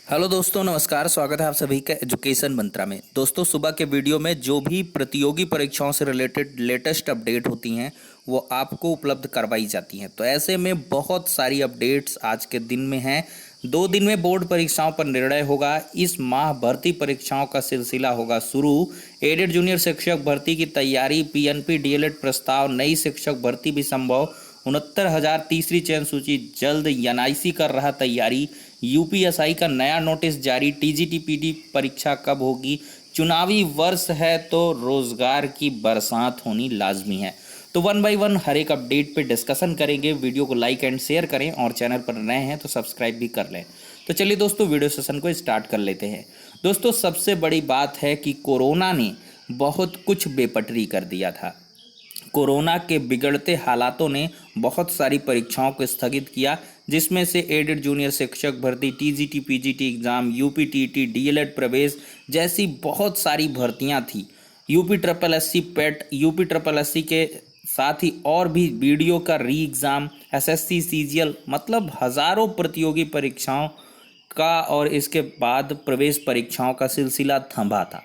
Hello दोस्तों, नमस्कार। स्वागत है आप सभी का एजुकेशन मंत्रा में। दोस्तों, सुबह के वीडियो में जो भी प्रतियोगी परीक्षाओं से रिलेटेड लेटेस्ट अपडेट होती हैं वो आपको उपलब्ध करवाई जाती हैं। तो ऐसे में बहुत सारी अपडेट्स आज के दिन में हैं। 2 दिन में बोर्ड परीक्षाओं पर निर्णय होगा। इस माह भर्ती परीक्षाओं का सिलसिला होगा शुरू। एडेड जूनियर शिक्षक भर्ती की तैयारी, पीएनपी डीएलएड प्रस्ताव, नई शिक्षक भर्ती भी संभव, 69,000 तीसरी चयन सूची जल्द, एनआईसी कर रहा तैयारी, यूपीएसआई का नया नोटिस जारी, टीजीटी-पीटी परीक्षा कब होगी, चुनावी वर्ष है तो रोजगार की बरसात होनी लाजमी है। तो वन बाय वन हर एक अपडेट पे डिस्कशन करेंगे। वीडियो को लाइक एंड शेयर करें और चैनल पर नए हैं तो सब्सक्राइब भी कर लें। तो चलिए दोस्तों, वीडियो सेशन को स्टार्ट कर लेते हैं। दोस्तों, सबसे बड़ी बात है कि कोरोना ने बहुत कुछ बेपटरी कर दिया था। कोरोना के बिगड़ते हालातों ने बहुत सारी परीक्षाओं को स्थगित किया, जिसमें से एडेड जूनियर शिक्षक भर्ती, TGT PGT exam, UP TT, DElEd प्रवेश जैसी बहुत सारी भर्तियां थी। यूपी ट्रिपल एससी पेट, यूपी ट्रिपल एससी के साथ ही और भी वीडियो का री एग्ज़ाम, एसएससी सीजीएल, मतलब हज़ारों प्रतियोगी परीक्षाओं का और इसके बाद प्रवेश परीक्षाओं का सिलसिला थमा था।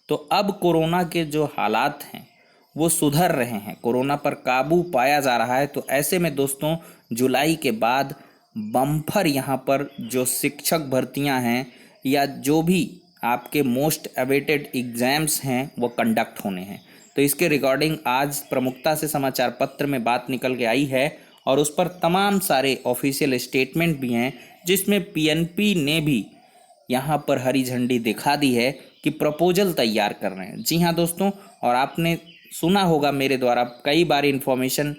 तो अब कोरोना के जो हालात हैं वो सुधर रहे हैं, कोरोना पर काबू पाया जा रहा है। तो ऐसे में दोस्तों, जुलाई के बाद बम्पर यहाँ पर जो शिक्षक भर्तियाँ हैं या जो भी आपके मोस्ट अवेटेड एग्ज़ाम्स हैं वो कंडक्ट होने हैं। तो इसके रिगार्डिंग आज प्रमुखता से समाचार पत्र में बात निकल के आई है और उस पर तमाम सारे ऑफिशियल स्टेटमेंट भी हैं, जिसमें पीएनपी ने भी यहाँ पर हरी झंडी दिखा दी है कि प्रपोजल तैयार कर रहे हैं। जी हाँ दोस्तों, और आपने सुना होगा मेरे द्वारा कई बार इन्फॉर्मेशन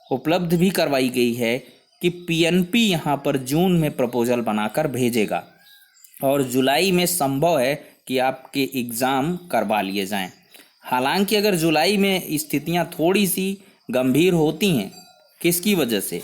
उपलब्ध भी करवाई गई है कि पीएनपी यहाँ पर जून में प्रपोजल बनाकर भेजेगा और जुलाई में संभव है कि आपके एग्ज़ाम करवा लिए जाएं। हालांकि अगर जुलाई में स्थितियाँ थोड़ी सी गंभीर होती हैं, किसकी वजह से?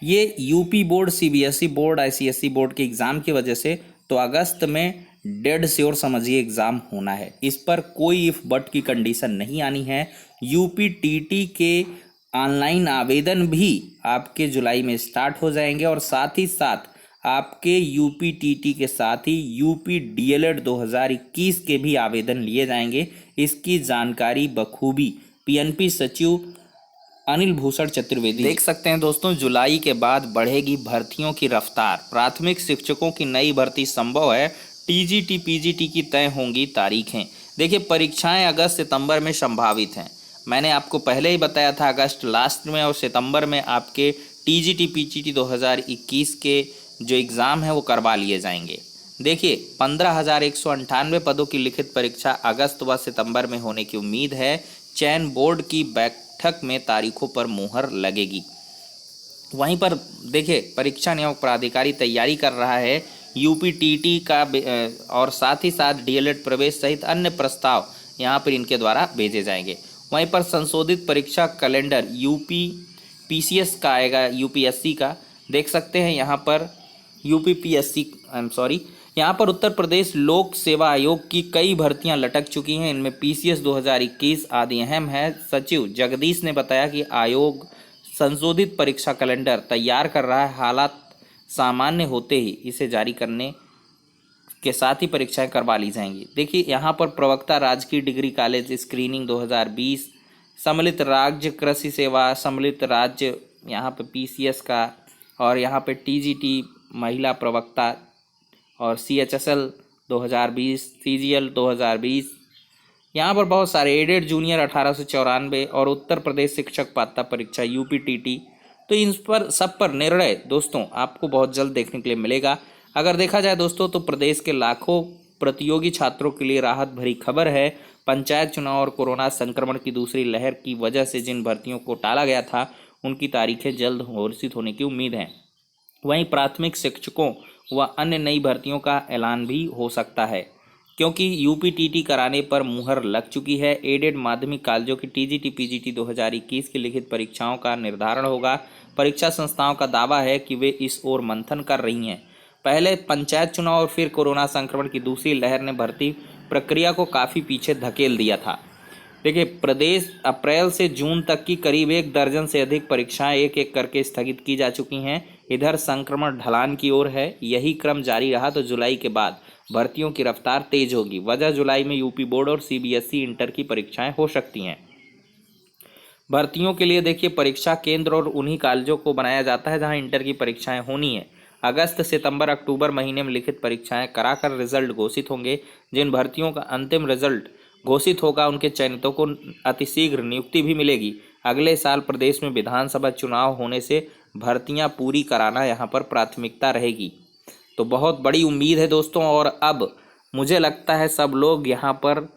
ये UP board, CBSE board, ICSE board के एग्ज़ाम की वजह से, तो अगस्त में डेड श्योर समझिए एग्ज़ाम होना है। इस पर कोई इफ बट की कंडीशन नहीं आनी है। यूपी टीटी के ऑनलाइन आवेदन भी आपके जुलाई में स्टार्ट हो जाएंगे और साथ ही साथ आपके यूपी टीटी के साथ ही यूपी डीएलएड 2021 के भी आवेदन लिए जाएंगे। इसकी जानकारी बखूबी पीएनपी सचिव अनिल भूषण चतुर्वेदी देख सकते हैं। दोस्तों, जुलाई के बाद बढ़ेगी भर्तियों की रफ्तार। प्राथमिक शिक्षकों की नई भर्ती संभव है। टीजीटी पीजीटी की तय होंगी तारीखें। देखिए, परीक्षाएं अगस्त सितंबर में संभावित हैं। मैंने आपको पहले ही बताया था, अगस्त लास्ट में और सितंबर में आपके टीजीटी पीजीटी 2021 के जो एग्ज़ाम है वो करवा लिए जाएंगे। देखिए, 15,198 पदों की लिखित परीक्षा अगस्त व सितंबर में होने की उम्मीद है। चयन बोर्ड की बैठक में तारीखों पर मुहर लगेगी। वहीं पर देखिए, परीक्षा नियामक प्राधिकारी तैयारी कर रहा है यूपी टीटी का और साथ ही साथ डीएलएड प्रवेश सहित अन्य प्रस्ताव यहाँ पर इनके द्वारा भेजे जाएंगे। वहीं पर संशोधित परीक्षा कैलेंडर यूपी पीसीएस का आएगा, यूपीएससी का देख सकते हैं यहाँ पर। यहाँ पर उत्तर प्रदेश लोक सेवा आयोग की कई भर्तियां लटक चुकी हैं। इनमें पीसीएस 2021 आदि अहम है। सचिव जगदीश ने बताया कि आयोग संशोधित परीक्षा कैलेंडर तैयार कर रहा है। हालात सामान्य होते ही इसे जारी करने के साथ ही परीक्षाएं करवा ली जाएंगी। देखिए, यहाँ पर प्रवक्ता राजकीय डिग्री कॉलेज स्क्रीनिंग 2020, सम्मिलित राज्य कृषि सेवा, सम्मिलित राज्य यहाँ पे पीसीएस का, और यहाँ पे टीजीटी महिला प्रवक्ता और सीएचएसएल 2020, सीजीएल 2020, यहाँ पर बहुत सारे एडेड जूनियर 1894 और उत्तर प्रदेश शिक्षक पात्रता परीक्षा यूपी टीटी। तो इन पर सब पर निर्णय दोस्तों आपको बहुत जल्द देखने के लिए मिलेगा। अगर देखा जाए दोस्तों, तो प्रदेश के लाखों प्रतियोगी छात्रों के लिए राहत भरी खबर है। पंचायत चुनाव और कोरोना संक्रमण की दूसरी लहर की वजह से जिन भर्तियों को टाला गया था, उनकी तारीखें जल्द घोषित होने की उम्मीद है। वहीं प्राथमिक शिक्षकों व अन्य नई भर्तियों का ऐलान भी हो सकता है, क्योंकि यूपी टीटी कराने पर मुहर लग चुकी है। एडेड माध्यमिक कॉलेजों की टीजीटी पीजीटी 2021 की लिखित परीक्षाओं का निर्धारण होगा। परीक्षा संस्थाओं का दावा है कि वे इस ओर मंथन कर रही हैं। पहले पंचायत चुनाव और फिर कोरोना संक्रमण की दूसरी लहर ने भर्ती प्रक्रिया को काफ़ी पीछे धकेल दिया था। देखिए, प्रदेश अप्रैल से जून तक की करीब 1 दर्जन से अधिक परीक्षाएं एक एक करके स्थगित की जा चुकी हैं। इधर संक्रमण ढलान की ओर है, यही क्रम जारी रहा तो जुलाई के बाद भर्तियों की रफ्तार तेज होगी। वजह जुलाई में यूपी बोर्ड और सीबीएसई इंटर की परीक्षाएं हो सकती हैं। भर्तियों के लिए देखिए परीक्षा केंद्र और उन्हीं कॉलेजों को बनाया जाता है जहां इंटर की परीक्षाएं होनी है। अगस्त सितंबर अक्टूबर महीने में लिखित परीक्षाएं कराकर रिजल्ट घोषित होंगे। जिन भर्तियों का अंतिम रिजल्ट घोषित होगा उनके चयनितों को अतिशीघ्र नियुक्ति भी मिलेगी। अगले साल प्रदेश में विधानसभा चुनाव होने से भर्तियां पूरी कराना यहाँ पर प्राथमिकता रहेगी। तो बहुत बड़ी उम्मीद है दोस्तों, और अब मुझे लगता है सब लोग यहाँ पर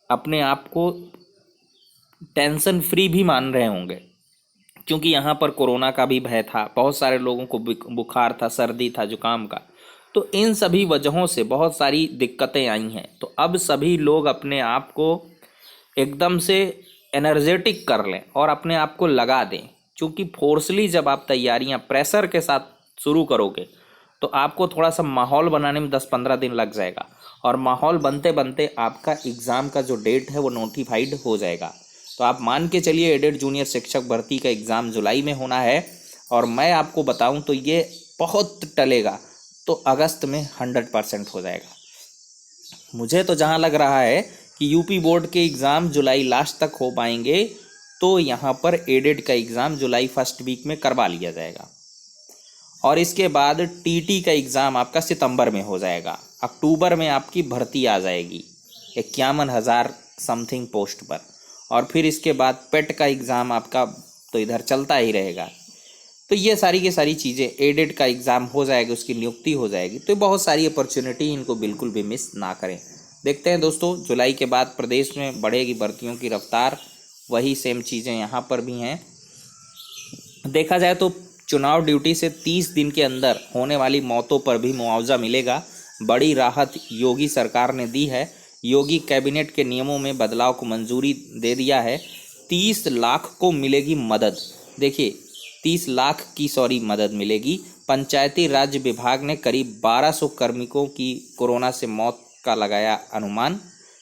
अपने आप को टेंशन फ्री भी मान रहे होंगे, क्योंकि यहाँ पर कोरोना का भी भय था, बहुत सारे लोगों को बुखार था, सर्दी था, जुकाम का। तो इन सभी वजहों से बहुत सारी दिक्कतें आई हैं। तो अब सभी लोग अपने आप को एकदम से एनर्जेटिक कर लें और अपने आप को लगा दें, क्योंकि फोर्सली जब आप तैयारियां प्रेशर के साथ शुरू करोगे तो आपको थोड़ा सा माहौल बनाने में 10-15 दिन लग जाएगा, और माहौल बनते बनते आपका एग्ज़ाम का जो डेट है वो नोटिफाइड हो जाएगा। तो आप मान के चलिए एडेड जूनियर शिक्षक भर्ती का एग्ज़ाम जुलाई में होना है, और मैं आपको बताऊं तो ये बहुत टलेगा तो अगस्त में 100% हो जाएगा। मुझे तो जहां लग रहा है कि यूपी बोर्ड के एग्ज़ाम जुलाई लास्ट तक हो पाएंगे, तो यहाँ पर एडेड का एग्ज़ाम जुलाई फर्स्ट वीक में करवा लिया जाएगा, और इसके बाद टीटी का एग्ज़ाम आपका सितंबर में हो जाएगा। अक्टूबर में आपकी भर्ती आ जाएगी 51,000 समथिंग पोस्ट पर, और फिर इसके बाद पेट का एग्ज़ाम आपका तो इधर चलता ही रहेगा। तो ये सारी की सारी चीज़ें, एडेड का एग्ज़ाम हो जाएगा, उसकी नियुक्ति हो जाएगी। तो बहुत सारी अपॉर्चुनिटी, इनको बिल्कुल भी मिस ना करें। देखते हैं दोस्तों, जुलाई के बाद प्रदेश में बढ़ेगी भर्तियों की रफ्तार, वही सेम चीज़ें यहाँ पर भी हैं। देखा जाए तो चुनाव ड्यूटी से 30 दिन के अंदर होने वाली मौतों पर भी मुआवजा मिलेगा। बड़ी राहत योगी सरकार ने दी है। योगी कैबिनेट के नियमों में बदलाव को मंजूरी दे दिया है। 30 लाख को मिलेगी मदद। देखिए 30 लाख की मदद मिलेगी। पंचायती राज विभाग ने करीब 1200 कार्मिकों की कोरोना से मौत का लगाया अनुमान।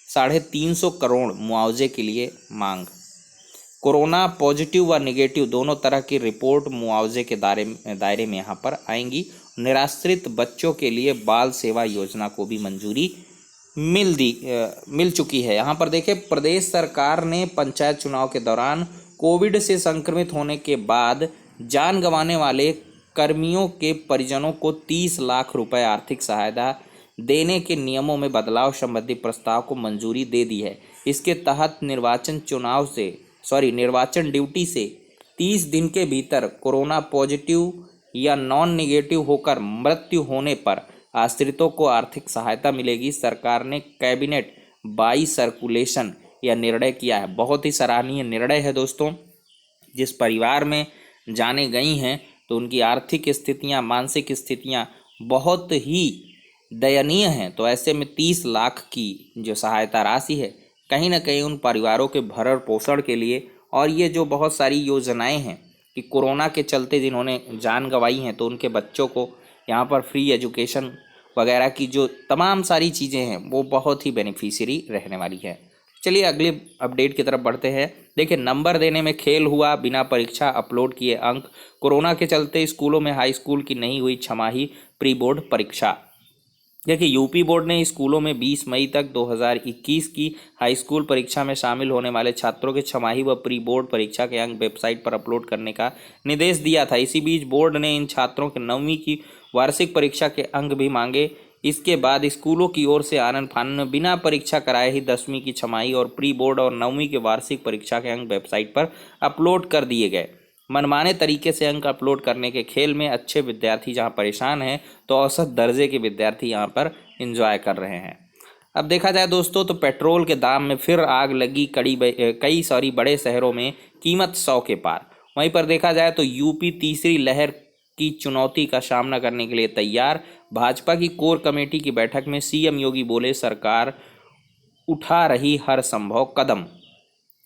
350 करोड़ मुआवजे के लिए मांग। कोरोना पॉजिटिव व नेगेटिव दोनों तरह की रिपोर्ट मुआवजे के दायरे में यहाँ पर आएंगी। निराश्रित बच्चों के लिए बाल सेवा योजना को भी मंजूरी मिल चुकी है। यहाँ पर देखिए प्रदेश सरकार ने पंचायत चुनाव के दौरान कोविड से संक्रमित होने के बाद जान गंवाने वाले कर्मियों के परिजनों को 30 लाख रुपए आर्थिक सहायता देने के नियमों में बदलाव संबंधी प्रस्ताव को मंजूरी दे दी है। इसके तहत निर्वाचन ड्यूटी से 30 दिन के भीतर कोरोना पॉजिटिव या नॉन नेगेटिव होकर मृत्यु होने पर आश्रितों को आर्थिक सहायता मिलेगी। सरकार ने कैबिनेट बाई सर्कुलेशन यह निर्णय किया है। बहुत ही सराहनीय निर्णय है दोस्तों। जिस परिवार में जाने गई हैं तो उनकी आर्थिक स्थितियां, मानसिक स्थितियां बहुत ही दयनीय हैं। तो ऐसे में 30 लाख की जो सहायता राशि है कहीं ना कहीं उन परिवारों के भरण पोषण के लिए, और ये जो बहुत सारी योजनाएं हैं कि कोरोना के चलते जिन्होंने जान गंवाई हैं तो उनके बच्चों को यहाँ पर फ्री एजुकेशन वगैरह की जो तमाम सारी चीज़ें हैं वो बहुत ही बेनिफिशियरी रहने वाली है। चलिए अगले अपडेट की तरफ बढ़ते हैं। देखिए नंबर देने में खेल हुआ, बिना परीक्षा अपलोड किए अंक। कोरोना के चलते स्कूलों में हाई स्कूल की नहीं हुई छमाही प्री बोर्ड परीक्षा। देखिए यूपी बोर्ड ने स्कूलों में 20 मई तक 2021 की हाई स्कूल परीक्षा में शामिल होने वाले छात्रों के छमाही व प्री बोर्ड परीक्षा के अंक वेबसाइट पर अपलोड करने का निर्देश दिया था। इसी बीच बोर्ड ने इन छात्रों के 9वीं की वार्षिक परीक्षा के अंक भी मांगे। इसके बाद स्कूलों की ओर से आनन फानन में बिना परीक्षा कराए ही 10वीं की छमाही और प्री बोर्ड और 9वीं के वार्षिक परीक्षा के अंक वेबसाइट पर अपलोड कर दिए गए। मनमाने तरीके से अंक अपलोड करने के खेल में अच्छे विद्यार्थी जहां परेशान हैं तो औसत दर्जे के विद्यार्थी यहां पर एंजॉय कर रहे हैं। अब देखा जाए दोस्तों तो पेट्रोल के दाम में फिर आग लगी। कई बड़े शहरों में कीमत 100 के पार। वहीं पर देखा जाए तो यूपी तीसरी लहर की चुनौती का सामना करने के लिए तैयार। भाजपा की कोर कमेटी की बैठक में सीएम योगी बोले सरकार उठा रही हर संभव कदम।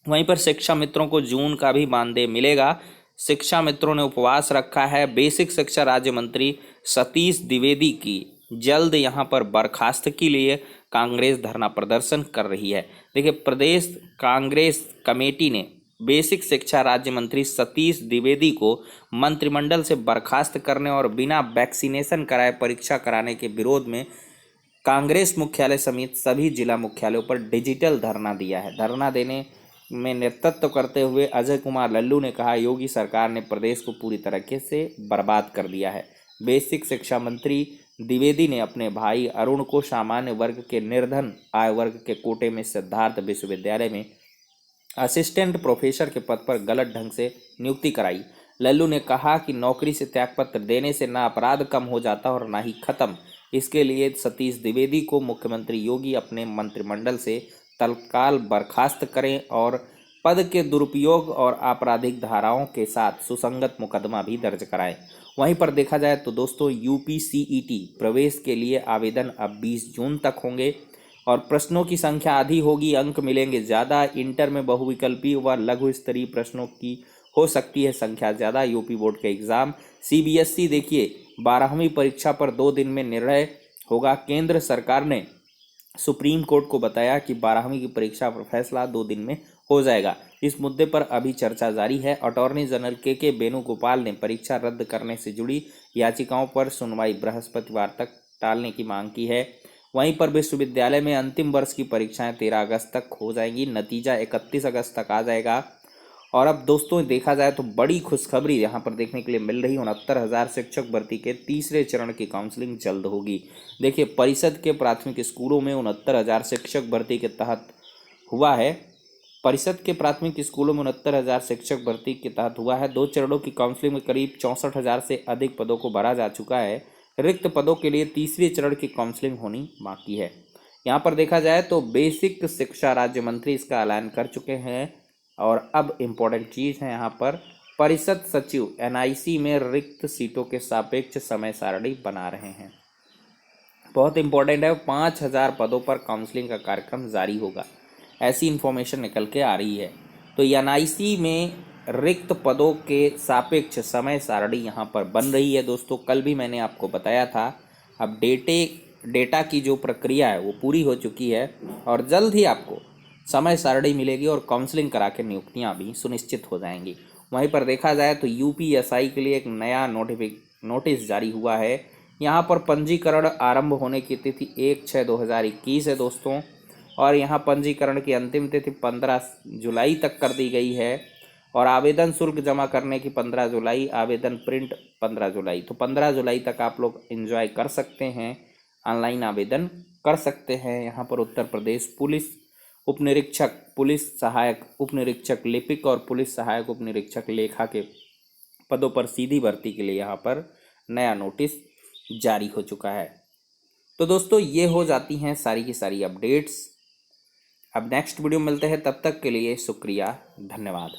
वहीं पर शिक्षा मित्रों को जून का भी मानदेय मिलेगा। शिक्षा मित्रों ने उपवास रखा है। बेसिक शिक्षा राज्य मंत्री सतीश द्विवेदी की जल्द यहां पर बर्खास्त के लिए कांग्रेस धरना प्रदर्शन कर रही है। देखिए प्रदेश कांग्रेस कमेटी ने बेसिक शिक्षा राज्य मंत्री सतीश द्विवेदी को मंत्रिमंडल से बर्खास्त करने और बिना वैक्सीनेशन कराए परीक्षा कराने के विरोध में कांग्रेस मुख्यालय समेत सभी जिला मुख्यालयों पर डिजिटल धरना दिया है। धरना देने में नेतृत्व करते हुए अजय कुमार लल्लू ने कहा, योगी सरकार ने प्रदेश को पूरी तरीके से बर्बाद कर दिया है। बेसिक शिक्षा मंत्री द्विवेदी ने अपने भाई अरुण को सामान्य वर्ग के निर्धन आय वर्ग के कोटे में सिद्धार्थ विश्वविद्यालय में असिस्टेंट प्रोफेसर के पद पर गलत ढंग से नियुक्ति कराई। लल्लू ने कहा कि नौकरी से त्यागपत्र देने से न अपराध कम हो जाता और न ही खत्म। इसके लिए सतीश द्विवेदी को मुख्यमंत्री योगी अपने मंत्रिमंडल से तत्काल बर्खास्त करें और पद के दुरुपयोग और आपराधिक धाराओं के साथ सुसंगत मुकदमा भी दर्ज कराएं। वहीं पर देखा जाए तो दोस्तों यूपीसीईटी प्रवेश के लिए आवेदन अब 20 जून तक होंगे और प्रश्नों की संख्या आधी होगी, अंक मिलेंगे ज़्यादा। इंटर में बहुविकल्पी व लघु स्तरीय प्रश्नों की हो सकती है संख्या ज़्यादा। यूपी बोर्ड के एग्ज़ाम सीबीएसई देखिए 12वीं परीक्षा पर 2 दिन में निर्णय होगा। केंद्र सरकार ने सुप्रीम कोर्ट को बताया कि 12वीं की परीक्षा पर फैसला 2 दिन में हो जाएगा। इस मुद्दे पर अभी चर्चा जारी है। अटॉर्नी जनरल के वेणुगोपाल ने परीक्षा रद्द करने से जुड़ी याचिकाओं पर सुनवाई बृहस्पतिवार तक टालने की मांग की है। वहीं पर विश्वविद्यालय में अंतिम वर्ष की परीक्षाएं 13 अगस्त तक हो जाएंगी, नतीजा 31 अगस्त तक आ जाएगा। और अब दोस्तों देखा जाए तो बड़ी खुशखबरी यहाँ पर देखने के लिए मिल रही है। 69,000 शिक्षक भर्ती के तीसरे चरण की काउंसलिंग जल्द होगी। देखिए परिषद के प्राथमिक स्कूलों में 69,000 शिक्षक भर्ती के तहत हुआ है। परिषद के प्राथमिक स्कूलों में 69,000 शिक्षक भर्ती के तहत हुआ है। 2 चरणों की काउंसलिंग में करीब 64,000 से अधिक पदों को भरा जा चुका है। रिक्त पदों के लिए तीसरे चरण की काउंसलिंग होनी बाकी है। यहाँ पर देखा जाए तो बेसिक शिक्षा राज्य मंत्री इसका ऐलान कर चुके हैं। और अब इम्पोर्टेंट चीज़ है यहाँ पर, परिषद सचिव एनआईसी में रिक्त सीटों के सापेक्ष समय सारणी बना रहे हैं। बहुत इंपॉर्टेंट है। 5,000 पदों पर काउंसलिंग का कार्यक्रम जारी होगा, ऐसी इन्फॉर्मेशन निकल के आ रही है। तो एनआईसी में रिक्त पदों के सापेक्ष समय सारणी यहाँ पर बन रही है। दोस्तों कल भी मैंने आपको बताया था। अब डेटा की जो प्रक्रिया है वो पूरी हो चुकी है और जल्द ही आपको समय सारणी मिलेगी और काउंसलिंग करा के नियुक्तियाँ भी सुनिश्चित हो जाएंगी। वहीं पर देखा जाए तो यूपीएसआई के लिए एक नया नोटिस जारी हुआ है। यहाँ पर पंजीकरण आरंभ होने की तिथि 1/6/2021 है दोस्तों, और यहाँ पंजीकरण की अंतिम तिथि 15 जुलाई तक कर दी गई है और आवेदन शुल्क जमा करने की 15 जुलाई, आवेदन प्रिंट 15 जुलाई। तो 15 जुलाई तक आप लोग एंजॉय कर सकते हैं, ऑनलाइन आवेदन कर सकते हैं। यहाँ पर उत्तर प्रदेश पुलिस उप निरीक्षक, पुलिस सहायक उप निरीक्षक लिपिक और पुलिस सहायक उप निरीक्षक लेखा के पदों पर सीधी भर्ती के लिए यहाँ पर नया नोटिस जारी हो चुका है। तो दोस्तों ये हो जाती हैं सारी की सारी अपडेट्स। अब नेक्स्ट वीडियो मिलते हैं, तब तक के लिए शुक्रिया, धन्यवाद।